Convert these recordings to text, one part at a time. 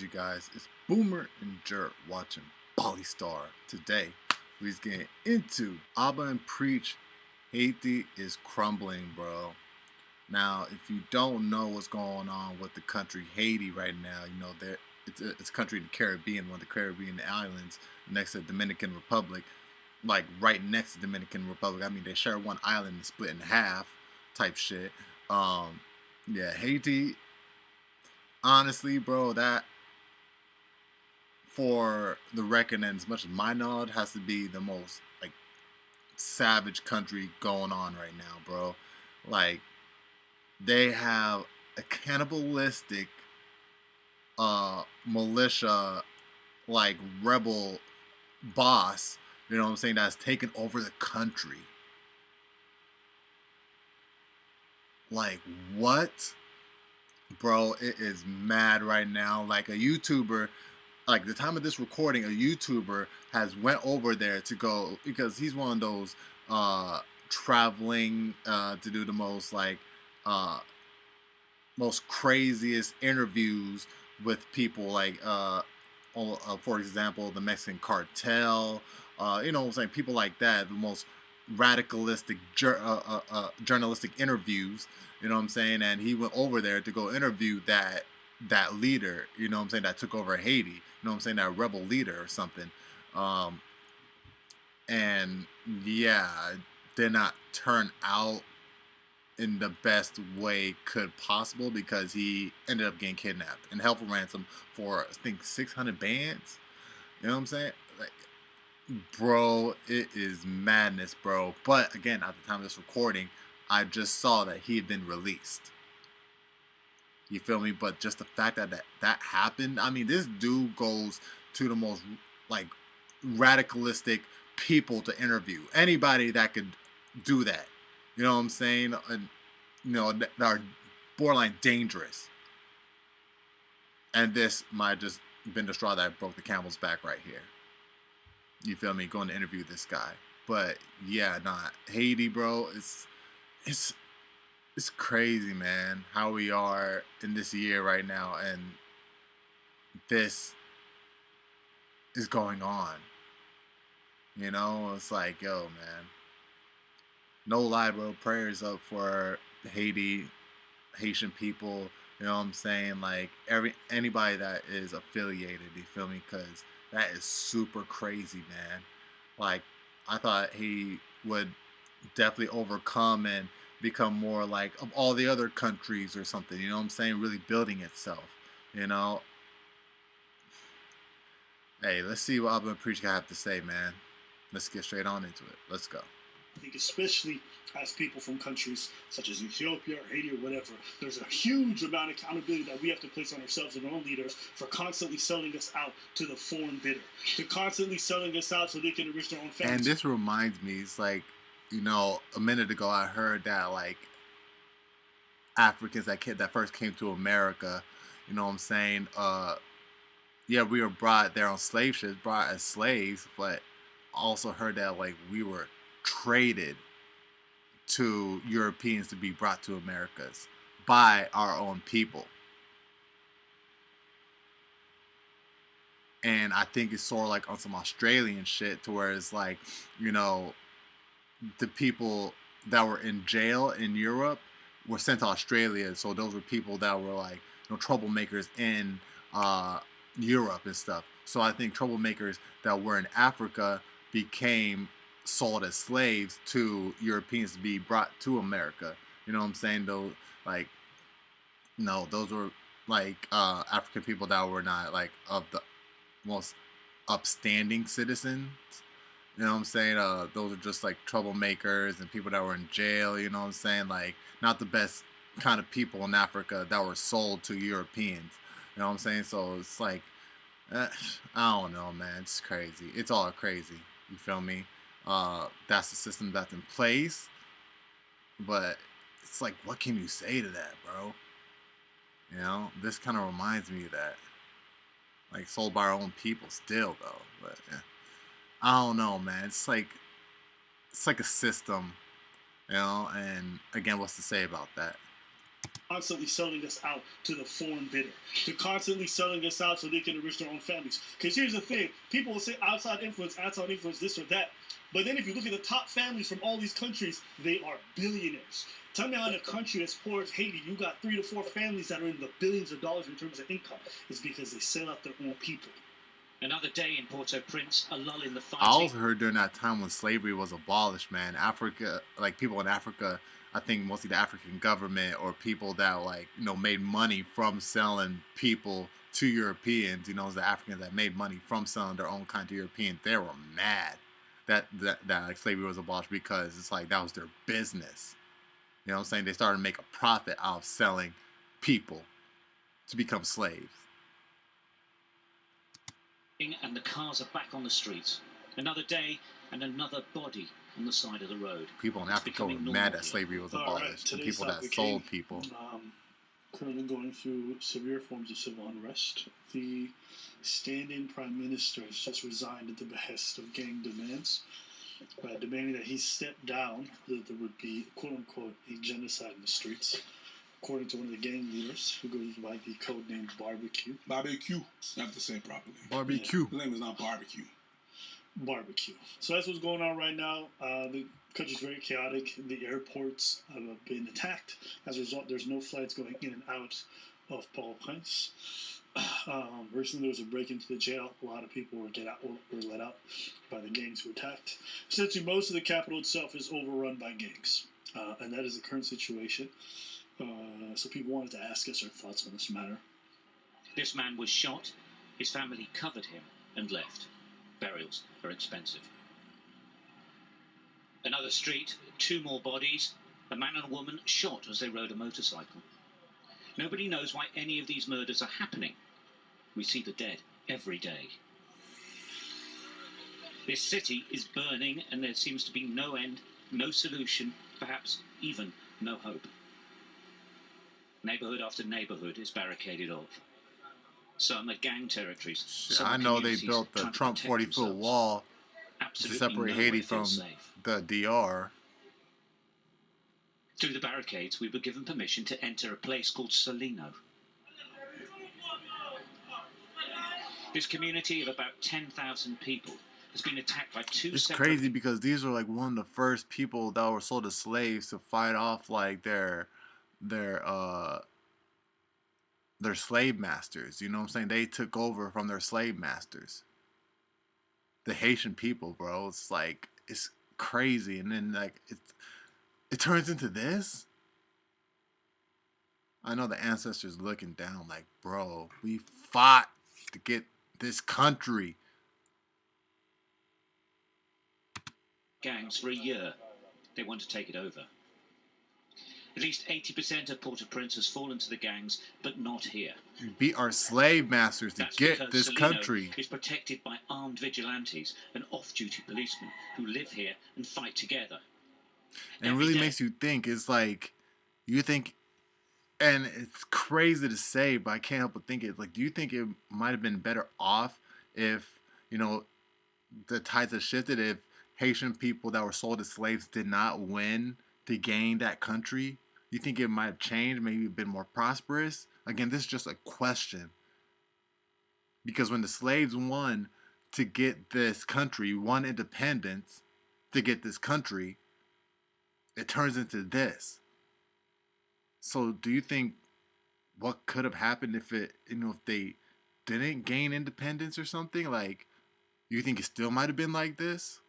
you guys? It's Boomer and Jerk watching Polystar. Today, we're getting into Abba and Preach. Haiti is crumbling, bro. Now, if you don't know what's going on with the country Haiti right now, it's a country in the Caribbean, one of the Caribbean islands next to the Dominican Republic, like right next to the Dominican Republic. I mean, they share one island and split in half, type shit. Yeah, Haiti. Honestly, bro, that for the reckoning, as much as my knowledge, has to be the most like savage country going on right now, bro. Like they have a cannibalistic militia, like rebel boss, you know what I'm saying, that's taken over the country. Like what? Bro, it is mad right now. Like a YouTuber, like the time of this recording, a YouTuber has went over there to go because he's one of those traveling to do the most uh most craziest interviews with people like for example the Mexican cartel, you know what I'm saying, people like that, the most radicalistic journalistic interviews, you know what I'm saying, and he went over there to go interview that leader, you know what I'm saying, that took over Haiti, you know what I'm saying, that rebel leader or something. um and yeah, did not turn out in the best way could possible because he ended up getting kidnapped and held for ransom for I think 600 bands. You know what I'm saying? Like, bro, it is madness, bro. But again, at the time of this recording, I just saw that he had been released. You feel me? But just the fact that happened, I mean, this dude goes to the most like radicalistic people to interview. Anybody that could do that. You know what I'm saying? And you know, that are borderline dangerous. And this might just been the straw that broke the camel's back right here. You feel me? Going to interview this guy. But yeah, nah, Haiti, bro, it's it's crazy, man, how we are in this year right now, and this is going on. You know, it's like, yo, man, no lie, bro. Prayers up for Haiti, Haitian people. You know what I'm saying? Like anybody that is affiliated. You feel me? Because that is super crazy, man. Like I thought he would definitely overcome and become more like of all the other countries or something. You know what I'm saying? Really building itself. You know. Hey, let's see what Abba Preach have to say, man. Let's get straight on into it. Let's go. I think especially as people from countries such as Ethiopia or Haiti or whatever, there's a huge amount of accountability that we have to place on ourselves and our own leaders for constantly selling us out to the foreign bidder, to constantly selling us out so they can enrich their own families. And this reminds me, it's like, you know, a minute ago I heard that like Africans that first came to America, you know what I'm saying? Yeah, we were brought there on slave ships, brought as slaves, but also heard that like we were traded to Europeans to be brought to Americas by our own people. And I think it's sort of like on some Australian shit to where it's like, you know, the people that were in jail in Europe were sent to Australia. So those were people that were like, you know, troublemakers in Europe and stuff. So I think troublemakers that were in Africa became sold as slaves to Europeans to be brought to America. You know what I'm saying? Though, like, no, those were like African people that were not like of the most upstanding citizens. You know what I'm saying? Those are just like troublemakers and people that were in jail. You know what I'm saying? Like, not the best kind of people in Africa that were sold to Europeans. You know what I'm saying? So it's like, I don't know, man. It's crazy. It's all crazy. You feel me? That's the system that's in place. But it's like, what can you say to that, bro? You know, this kind of reminds me of that. Like, sold by our own people still, though. But yeah. I don't know, man. It's like a system, you know. And again, what's to say about that? constantly selling us out to the foreign bidder. They're constantly selling us out so they can enrich their own families. Because here's the thing: people will say outside influence, this or that. But then if you look at the top families from all these countries, they are billionaires. Tell me how in a country as poor as Haiti, you got 3 to 4 families that are in the billions of dollars in terms of income. It's because they sell out their own people. Another day in Port-au-Prince, a lull in the fighting. I also heard during that time when slavery was abolished, man, Africa, like people in Africa, I think mostly the African government or people that like, made money from selling people to Europeans, the Africans that made money from selling their own kind to Europeans, they were mad that like slavery was abolished because it's like that was their business. You know what I'm saying? They started to make a profit out of selling people to become slaves. And the cars are back on the streets. Another day and another body on the side of the road. People in Africa were mad that slavery was abolished. The people that sold people. Currently going through severe forms of civil unrest. The standing prime minister has just resigned at the behest of gang demands, demanding that he step down, that there would be, quote-unquote, a genocide in the streets. According to one of the gang leaders, who goes by the code name Barbecue. Barbecue. You have to say it properly. Barbecue. The name is not Barbecue. Barbecue. So that's what's going on right now. The country's very chaotic. The airports have been attacked. As a result, there's no flights going in and out of Port-au-Prince. Recently, there was a break into the jail. A lot of people were let out by the gangs who attacked. Essentially, most of the capital itself is overrun by gangs, and that is the current situation. So people wanted to ask us our thoughts on this matter. This man was shot. His family covered him and left. Burials are expensive. Another street, 2 more bodies. A man and a woman shot as they rode a motorcycle. Nobody knows why any of these murders are happening. We see the dead every day. This city is burning and there seems to be no end, no solution, perhaps even no hope. Neighbourhood after neighbourhood is barricaded off. Some are gang territories. I know they built the Trump 40-foot wall to separate Haiti from the DR. Through the barricades, we were given permission to enter a place called Salino. This community of about 10,000 people has been attacked by 2 It's crazy because these are like one of the first people that were sold as slaves to fight off like their slave masters. You know what I'm saying? They took over from their slave masters. The Haitian people, bro. It's like, it's crazy. And then like it turns into this. I know the ancestors looking down like, bro, we fought to get this country. Gangs for a year. They want to take it over. At least 80% of Port-au-Prince has fallen to the gangs, but not here. We beat our slave masters to get this Salino country. Is protected by armed vigilantes and off-duty policemen who live here and fight together. And it really makes you think. It's like, you think, and it's crazy to say, but I can't help but think it. Like, do you think it might have been better off if, the tides had shifted, if Haitian people that were sold as slaves did not win to gain that country? You think it might have changed, maybe been more prosperous? Again, this is just a question. Because when the slaves won to get this country, won independence to get this country, it turns into this. So do you think what could have happened if if they didn't gain independence or something? Like, you think it still might have been like this?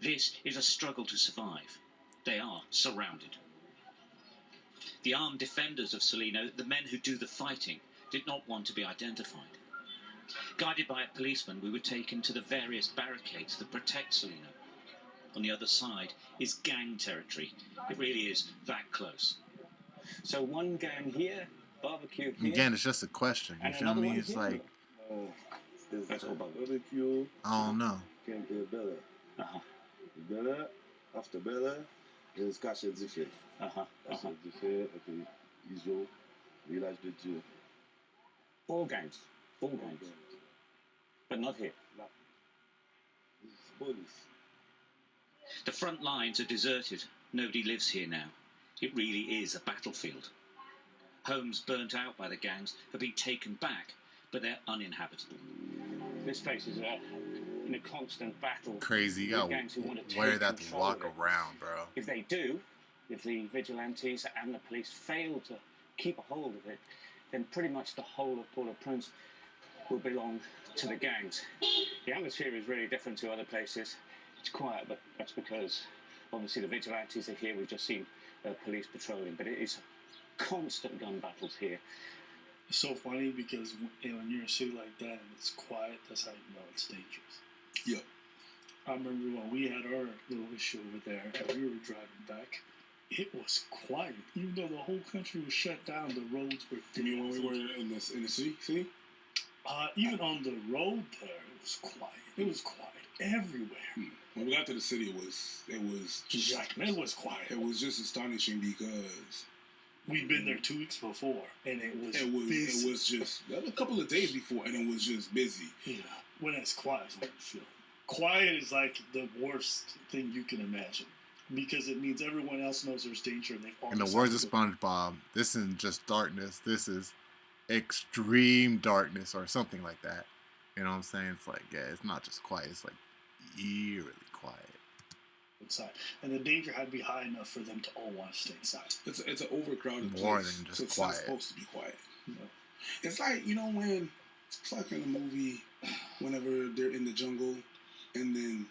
This is a struggle to survive. They are surrounded. The armed defenders of Salino, the men who do the fighting, did not want to be identified. Guided by a policeman, we were taken to the various barricades that protect Salino. On the other side is gang territory. It really is that close. So one gang here, barbecue here. Again, it's just a question. You feel me? It's like, Let's go barbecue. I don't know. Bella, after Bella, there's Cachet du Fait. Cachet du Fait, et puis Iso, Village de Dieu. All gangs. But not here. Police. The front lines are deserted. Nobody lives here now. It really is a battlefield. Homes burnt out by the gangs have been taken back, but they're uninhabitable. This place is in a constant battle. Crazy. You gotta wear that to walk around, bro. If they do, if the vigilantes and the police fail to keep a hold of it, then pretty much the whole of Port-au-Prince will belong to the gangs. The atmosphere is really different to other places. It's quiet, but that's because obviously the vigilantes are here. We've just seen police patrolling, but it is constant gun battles here. It's so funny because when you're in a city like that and it's quiet, that's how you know it's dangerous. Yeah. I remember when we had our little issue over there and we were driving back, it was quiet. Even though the whole country was shut down, the roads were dead. You mean when we were in the city? Even on the road there, it was quiet. It was quiet everywhere. When we got to the city, it was Exactly. It was quiet. It was just astonishing because we'd been there 2 weeks before, and it was busy. It was just a couple of days before, and it was just busy. Yeah. When it's quiet, is what you feel. Quiet is like the worst thing you can imagine because it means everyone else knows there's danger, and they all. In the words of SpongeBob, this isn't just darkness. This is extreme darkness, or something like that. You know what I'm saying? It's like, yeah, it's not just quiet. It's like eerily quiet. Inside, and the danger had to be high enough for them to all want to stay inside. It's an overcrowded More place. than just so it's quiet. Not supposed to be quiet. No. It's like, when it's like in a movie, whenever they're in the jungle, and then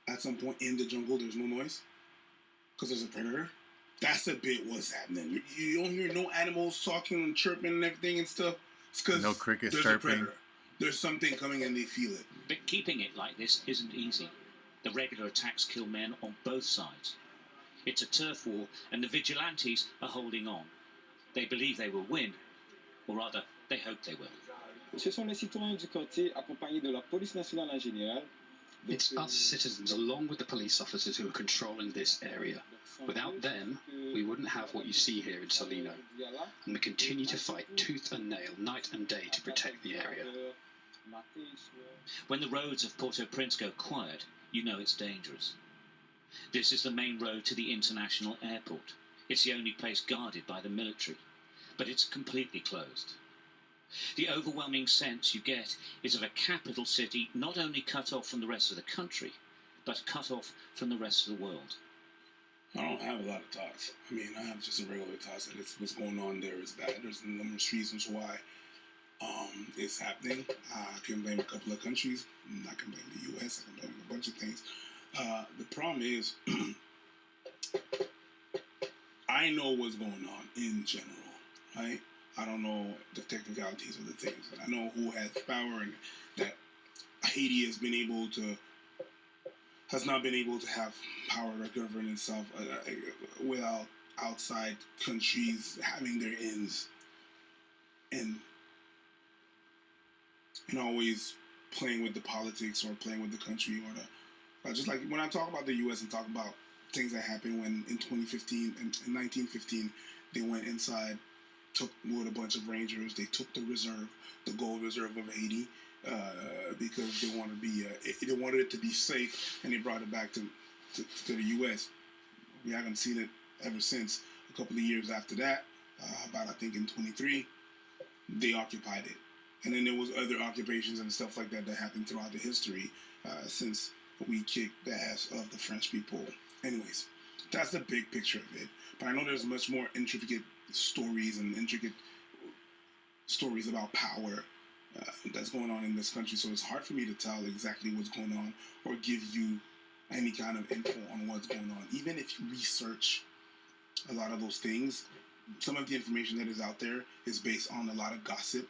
at some point in the jungle there's no noise because there's a predator. That's a bit what's happening. You don't hear no animals talking and chirping and everything and stuff. It's because no crickets there's chirping. A predator. There's something coming and they feel it. But keeping it like this isn't easy. The regular attacks kill men on both sides. It's a turf war, and the vigilantes are holding on. They believe they will win, or rather, they hope they will. Ce sont les citoyens du quartier, accompagnés de la police nationale en général. It's us citizens, along with the police officers, who are controlling this area. Without them, we wouldn't have what you see here in Salino. And we continue to fight tooth and nail, night and day, to protect the area. When the roads of Port-au-Prince go quiet, you know it's dangerous. This is the main road to the international airport. It's the only place guarded by the military, but it's completely closed. The overwhelming sense you get is of a capital city not only cut off from the rest of the country, but cut off from the rest of the world. I don't have a lot of thoughts. I mean, I have just a regular thoughts that what's going on there is bad. There's numerous reasons why it's happening. I can blame a couple of countries. I can blame the U.S. I can blame a bunch of things. The problem is, I know what's going on in general, right? I don't know the technicalities of the things. I know who has power and that Haiti has not been able to have power to govern itself without outside countries having their ends and always playing with the politics or playing with the country or the just like when I talk about the U.S. and talk about things that happened when in 2015 and in 1915 they went inside, took with a bunch of rangers, they took the gold reserve of Haiti. Because they want to be, they wanted it to be safe, and they brought it back to the U.S. We haven't seen it ever since. A couple of years after that, about I think in 23, they occupied it, and then there was other occupations and stuff like that that happened throughout the history since we kicked the ass of the French people. Anyways, that's the big picture of it. But I know there's much more intricate stories about power. That's going on in this country, so it's hard for me to tell exactly what's going on or give you any kind of info on what's going on. Even if you research a lot of those things, some of the information that is out there is based on a lot of gossip,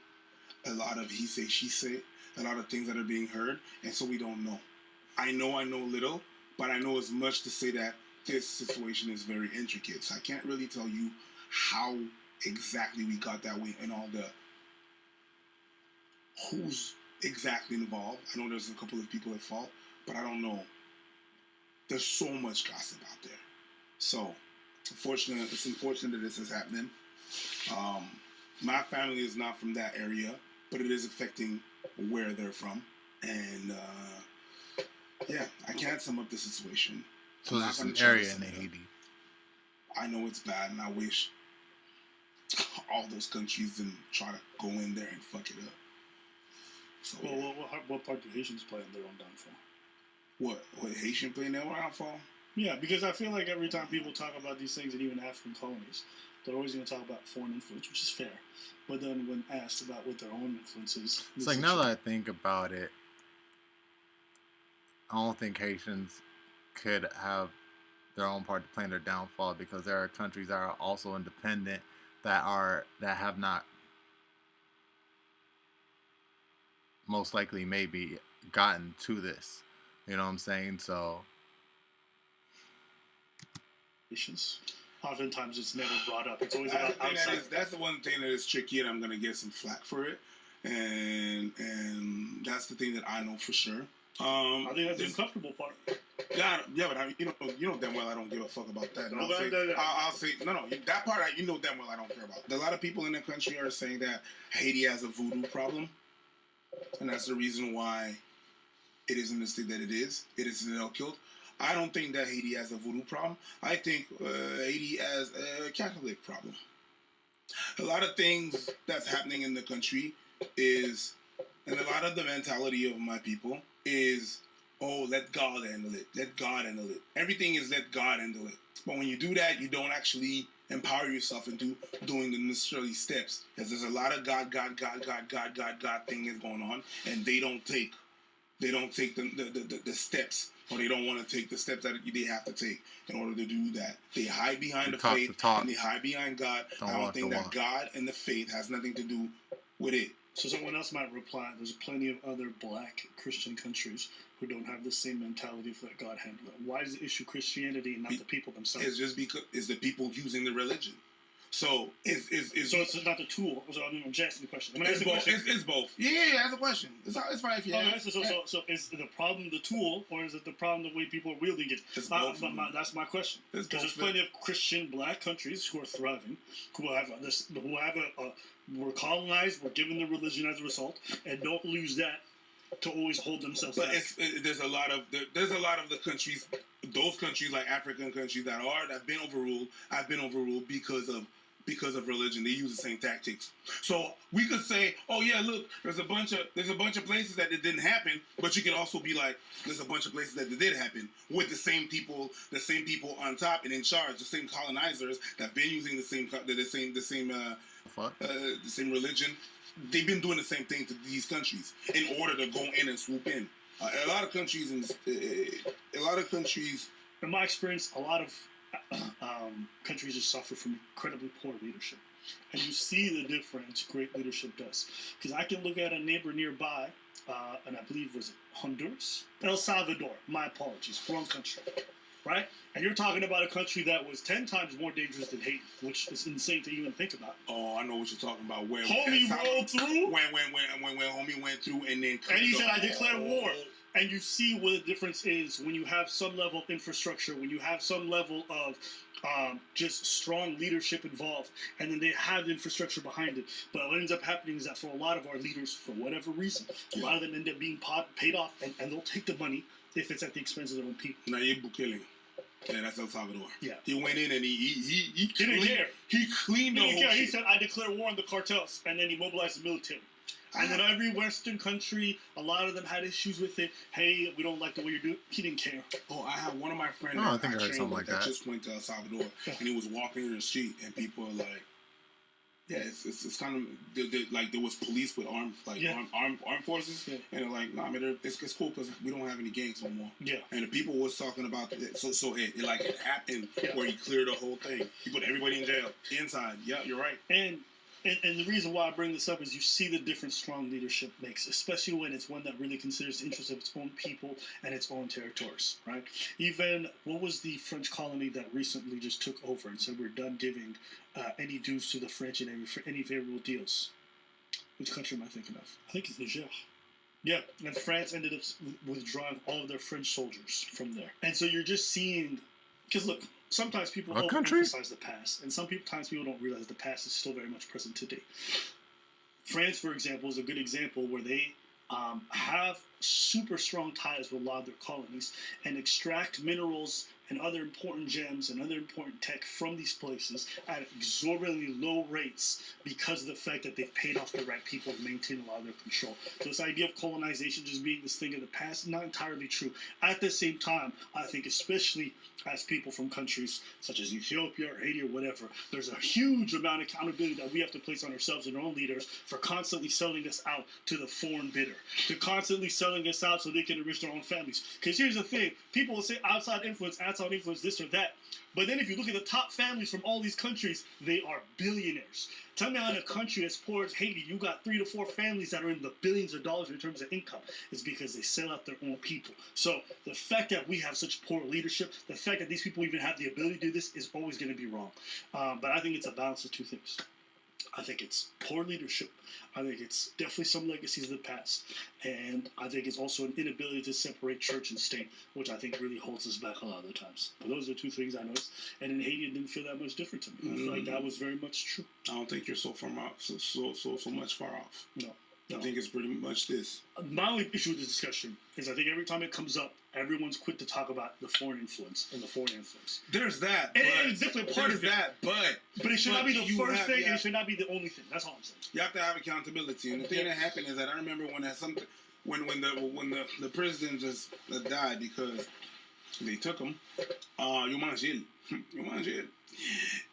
a lot of he say, she say, a lot of things that are being heard, and so we don't know. I know little, but I know as much to say that this situation is very intricate, so I can't really tell you how exactly we got that way and all the who's exactly involved. I know there's a couple of people at fault, but I don't know. There's so much gossip out there. So, it's unfortunate that this is happening. My family is not from that area, but it is affecting where they're from. And, I can't sum up the situation. So there's an area in Haiti. I know it's bad, and I wish all those countries didn't try to go in there and fuck it up. So, well, what part do Haitians play in their own downfall? What Haitian play in their own downfall? Yeah, because I feel like every time people talk about these things, and even African colonies, they're always going to talk about foreign influence, which is fair. But then when asked about what their own influence is, it's like, now that I think about it, I don't think Haitians could have their own part to play in their downfall, because there are countries that are also independent that have not, most likely maybe, gotten to this. You know what I'm saying? So oftentimes it's never brought up. It's always about outside. That's the one thing that is tricky, and I'm gonna get some flack for it. And that's the thing that I know for sure. I think that's the uncomfortable part. Yeah, but you know damn well I don't give a fuck about that. I'll say no. That part you know damn well I don't care about. A lot of people in the country are saying that Haiti has a voodoo problem, and that's the reason why it is in the state that it is. It is killed. I don't think that Haiti has a voodoo problem. I think Haiti has a Catholic problem. A lot of things that's happening in the country is, and a lot of the mentality of my people is, oh, let God handle it. Let God handle it. Everything is let God handle it. But when you do that, you don't actually empower yourself into doing the necessary steps. Because there's a lot of God thing is going on, and they don't take the steps, or they don't want to take the steps that they have to take in order to do that. They hide behind the faith, and they hide behind God. I don't think that God and the faith has nothing to do with it. So someone else might reply, there's plenty of other black Christian countries who don't have the same mentality of let God handle it. Why is the issue Christianity and not the people themselves? It's just because it's the people using the religion. So it's not the tool. So I'm just asking the question. It's both. Yeah, that's a question. It's fine if you ask. So is the problem the tool, or is it the problem the way people are wielding it? That's my question. Because there's plenty of Christian black countries who are thriving, were colonized, were given their religion as a result, and don't lose that to always hold themselves back. But there's a lot of the countries, those countries like African countries that have been overruled because of religion. They use the same tactics. So we could say, oh yeah, look, there's a bunch of places that it didn't happen, but you could also be like, there's a bunch of places that it did happen with the same people on top and in charge, the same colonizers that've been using the same religion. They've been doing the same thing to these countries in order to go in and swoop in. A lot of countries, in my experience, a lot of countries just suffer from incredibly poor leadership. And you see the difference great leadership does. Because I can look at a neighbor nearby, and I believe was it Honduras? El Salvador. My apologies. Wrong country. Right? And you're talking about a country that was 10 times more dangerous than Haiti, which is insane to even think about. Oh, I know what you're talking about. Where homie rolled through? When homie went through and then... And he said, I declare war. And you see what the difference is when you have some level of infrastructure, when you have some level of just strong leadership involved, and then they have the infrastructure behind it. But what ends up happening is that for a lot of our leaders, for whatever reason, a lot of them end up being paid off, and they'll take the money if it's at the expense of their own people. Nayib Bukele. Yeah, that's El Salvador. Yeah. He went in and he didn't care. He cleaned the whole shit. He said, I declare war on the cartels, and then he mobilized the military. And then every Western country, a lot of them had issues with it. Hey, we don't like the way you're doing. He didn't care. Oh, I had one of my friends I think I heard something like that. Just went to El Salvador, and he was walking in the street, and people are like, yeah, it's kind of like there was police with armed forces, and they're like, nah, man, it's cool because we don't have any gangs no more. Yeah, and the people was talking about it. So it happened where he cleared the whole thing. He put everybody in jail inside. Yeah, you're right. And the reason why I bring this up is you see the difference strong leadership makes, especially when it's one that really considers the interests of its own people and its own territories, right? Even, what was the French colony that recently just took over and said we're done giving any dues to the French and any favorable deals? Which country am I thinking of? I think it's Niger. Yeah, and France ended up withdrawing all of their French soldiers from there. And so you're just seeing, because look, sometimes people overemphasize the past, and sometimes people don't realize the past is still very much present today. France, for example, is a good example where they have super strong ties with a lot of their colonies and extract minerals and other important gems and other important tech from these places at exorbitantly low rates because of the fact that they've paid off the right people to maintain a lot of their control. So this idea of colonization just being this thing of the past is not entirely true. At the same time, I think especially as people from countries such as Ethiopia or Haiti or whatever, there's a huge amount of accountability that we have to place on ourselves and our own leaders for constantly selling us out to the foreign bidder, to constantly selling us out so they can enrich their own families. Because here's the thing, people will say outside influence, this or that. But then if you look at the top families from all these countries, they are billionaires. Tell me how in a country as poor as Haiti, you got 3 to 4 families that are in the billions of dollars in terms of income. It's because they sell out their own people. So the fact that we have such poor leadership, the fact that these people even have the ability to do this is always going to be wrong. But I think it's a balance of two things. I think it's poor leadership. I think it's definitely some legacies of the past. And I think it's also an inability to separate church and state, which I think really holds us back a lot of the times. But those are two things I noticed. And in Haiti, it didn't feel that much different to me. I feel like that was very much true. I don't think you're so much far off. No. I think it's pretty much this. My only issue with this discussion is I think every time it comes up, everyone's quick to talk about the foreign influence and the foreign influence. There's that. And it's definitely a part of that, but it should not be the first thing, and it should not be the only thing. That's all I'm saying. You have to have accountability. And the thing that happened is that I remember when the president just died because they took him. You mange ele. You mange ele.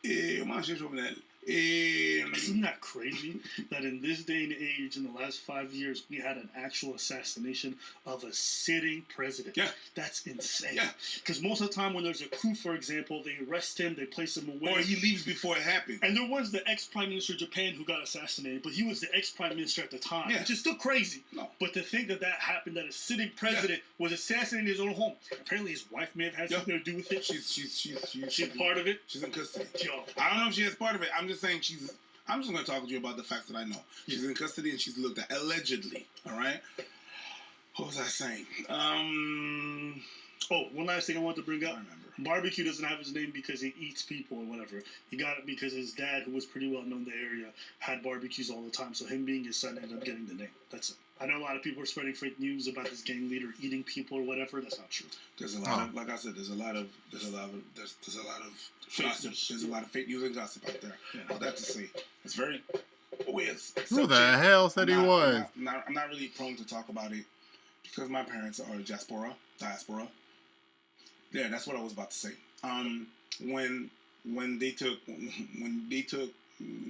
You mange jovenel. Isn't that crazy that in this day and age, in the last 5 years, we had an actual assassination of a sitting president? Yeah. That's insane. Yeah. Because most of the time when there's a coup, for example, they arrest him, they place him away. Or he leaves before it happened. And there was the ex-prime minister of Japan who got assassinated, but he was the ex-prime minister at the time, which is still crazy. No. But to think that happened, that a sitting president was assassinated in his own home. Apparently his wife may have had something to do with it. She's part of it. She's in custody. Yo. I don't know if she is part of it. I'm just saying I'm just going to talk to you about the facts that I know. She's in custody and she's looked at, allegedly. All right? What was I saying? One last thing I want to bring up. I remember. Barbecue doesn't have his name because he eats people or whatever. He got it because his dad, who was pretty well known in the area, had barbecues all the time. So him being his son ended up getting the name. That's it. I know a lot of people are spreading fake news about this gang leader eating people or whatever. That's not true. There's a lot of, like I said, there's a lot of gossip. There's a lot of fake news and gossip out there. Yeah. All that to say, it's very weird. Who the hell said he was? I'm not really prone to talk about it because my parents are diaspora. Yeah, that's what I was about to say. When they took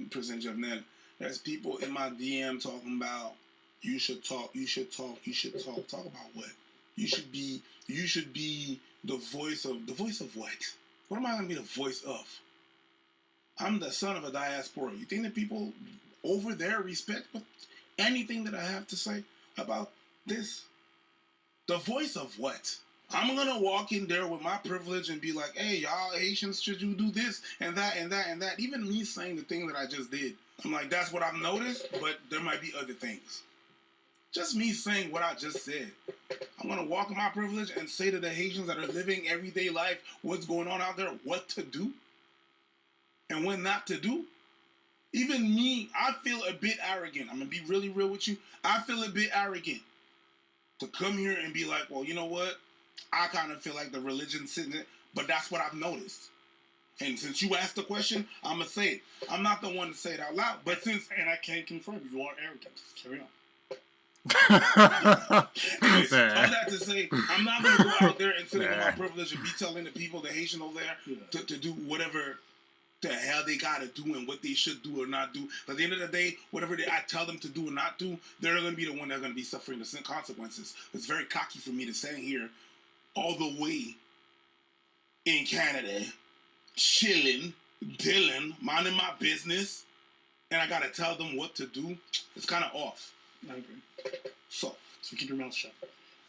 President Jovenel, there's people in my DM talking about you should talk. Talk about what? You should be the voice of what? What am I gonna be the voice of? I'm the son of a diaspora. You think that people over there respect anything that I have to say about this? The voice of what? I'm gonna walk in there with my privilege and be like, hey, y'all Haitians, should you do this and that and that and that? Even me saying the thing that I just did, I'm like, that's what I've noticed, but there might be other things. Just me saying what I just said. I'm gonna walk in my privilege and say to the Haitians that are living everyday life what's going on out there, what to do and what not to do. Even me, I feel a bit arrogant. I'm gonna be really real with you. I feel a bit arrogant to come here and be like, well, you know what? I kind of feel like the religion's sitting there, but that's what I've noticed. And since you asked the question, I'm going to say it. I'm not the one to say it out loud, but and I can confirm you are arrogant. Carry on. Anyways, all that to say, I'm not going to go out there and sit in my privilege and be telling the people, the Haitian over there, to do whatever the hell they got to do and what they should do or not do. But at the end of the day, whatever I tell them to do or not do, they're going to be the one that's going to be suffering the consequences. It's very cocky for me to stand here all the way in Canada, chilling, dealing, minding my business, and I gotta tell them what to do. It's kind of off. I agree. So keep your mouth shut.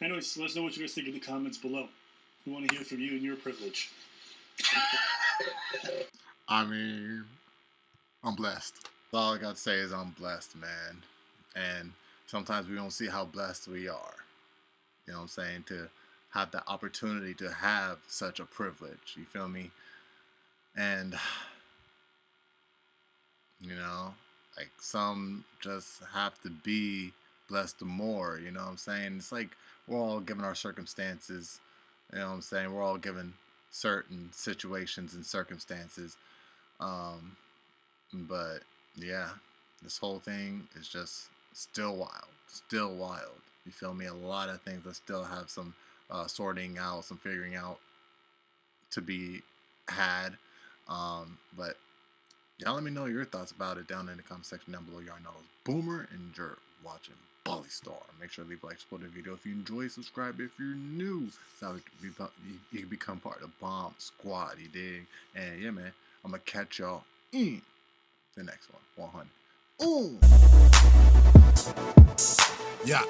Anyways, let us know what you guys think in the comments below. We want to hear from you and your privilege. I mean, I'm blessed. All I gotta say is I'm blessed, man. And sometimes we don't see how blessed we are. You know what I'm saying? To have the opportunity to have such a privilege. You feel me? And, you know, like some just have to be blessed more. You know what I'm saying? It's like we're all given our circumstances. You know what I'm saying? We're all given certain situations and circumstances. But yeah, this whole thing is just still wild. You feel me? A lot of things that still have some sorting out, some figuring out to be had. But y'all let me know your thoughts about it down in the comment section down below. Y'all know it's Boomer, and you're watching Bully Star. Make sure to leave a like, support the video if you enjoy, subscribe if you're new. So you can become part of the Bomb Squad, you dig? And yeah, man, I'm gonna catch y'all in the next one. 100. Ooh. Yeah.